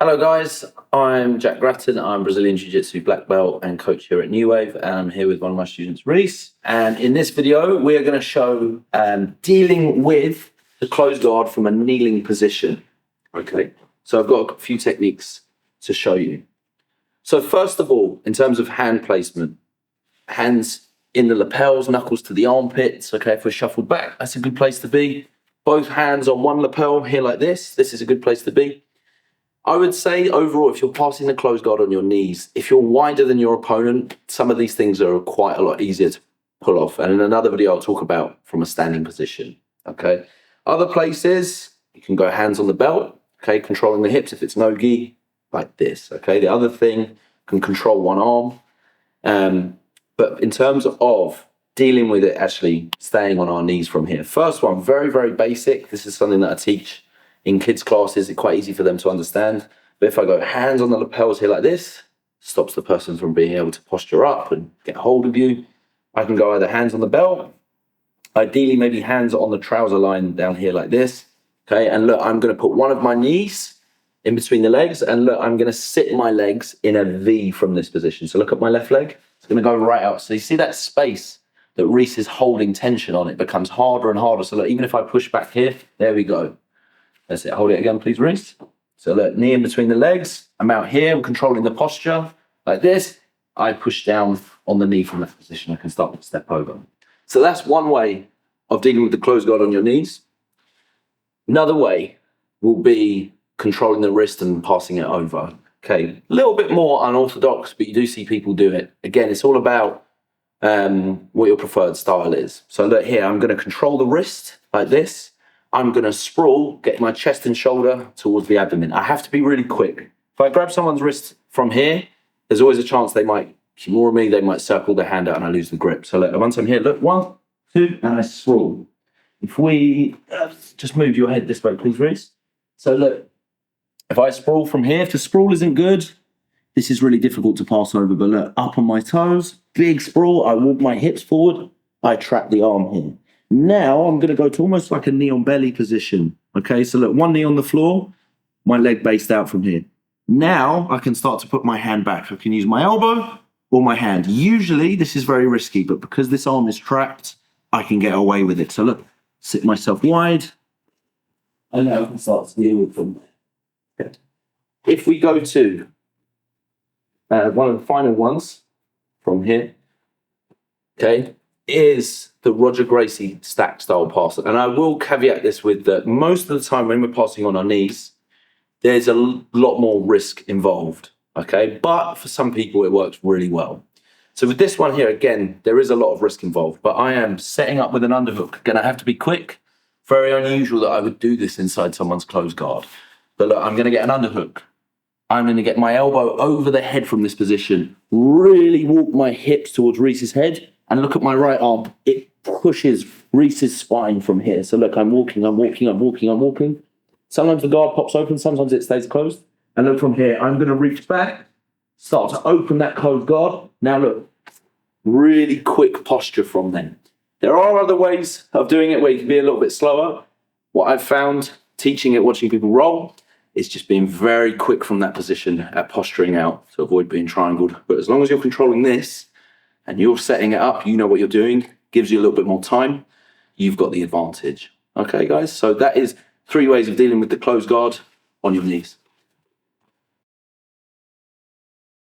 Hello guys, I'm Jack Grattan. I'm Brazilian Jiu-Jitsu black belt and coach here at New Wave, and I'm here with one of my students, Reese. And in this video, we're going to show dealing with the closed guard from a kneeling position. Okay, so I've got a few techniques to show you. So first of all, in terms of hand placement, hands in the lapels, knuckles to the armpits. Okay, if we're shuffled back, that's a good place to be. Both hands on one lapel here like this. This is a good place to be. I would say overall, if you're passing the closed guard on your knees, if you're wider than your opponent, some of these things are quite a lot easier to pull off. And in another video, I'll talk about from a standing position, okay? Other places, you can go hands on the belt, okay? Controlling the hips if it's no-gi, like this, okay? The other thing, can control one arm. But in terms of dealing with it, actually staying on our knees from here. First one, very, very basic. This is something that I teach in kids' classes. It's quite easy for them to understand. But if I go hands on the lapels here like this, stops the person from being able to posture up and get hold of you. I can go either hands on the belt, ideally maybe hands on the trouser line down here like this. Okay, and look, I'm going to put one of my knees in between the legs, and look, I'm going to sit my legs in a V from this position. So look at my left leg. It's going to go right out. So you see that space that Reese is holding tension on? It becomes harder and harder. So look, even if I push back here, there we go. That's it. Hold it again, please, Reese. So look, knee in between the legs. I'm out here. I'm controlling the posture like this. I push down on the knee from that position. I can start to step over. So that's one way of dealing with the closed guard on your knees. Another way will be controlling the wrist and passing it over. Okay, a little bit more unorthodox, but you do see people do it. Again, it's all about what your preferred style is. So look here, I'm going to control the wrist like this. I'm going to sprawl, get my chest and shoulder towards the abdomen. I have to be really quick. If I grab someone's wrist from here, there's always a chance they might ignore me, they might circle their hand out and I lose the grip. So look, once I'm here, look, 1, 2, and I sprawl. If we just move your head this way, please, Reese. So look, if I sprawl from here, if the sprawl isn't good, this is really difficult to pass over. But look, up on my toes, big sprawl, I walk my hips forward, I trap the arm here. Now I'm going to go to almost like a knee on belly position. Okay, so look, one knee on the floor, my leg based out from here. Now I can start to put my hand back. I can use my elbow or my hand. Usually this is very risky, but because this arm is trapped, I can get away with it. So look, sit myself wide, and now I can start to deal with them. Okay. If we go to one of the final ones from here, okay, is the Roger Gracie stack style passer. And I will caveat this with that most of the time when we're passing on our knees, there's a lot more risk involved, okay? But for some people, it works really well. So with this one here, again, there is a lot of risk involved, but I am setting up with an underhook. Gonna have to be quick. Very unusual that I would do this inside someone's closed guard. But look, I'm gonna get an underhook. I'm gonna get my elbow over the head from this position, really walk my hips towards Reese's head, and look at my right arm. It pushes Reese's spine from here. So look, I'm walking. Sometimes the guard pops open, sometimes it stays closed. And look from here, I'm gonna reach back, start to open that closed guard. Now look, really quick posture from then. There are other ways of doing it where you can be a little bit slower. What I've found teaching it, watching people roll, is just being very quick from that position at posturing out to avoid being triangled. But as long as you're controlling this and you're setting it up, you know what you're doing, gives you a little bit more time, you've got the advantage. Okay, guys? So that is 3 ways of dealing with the closed guard on your knees.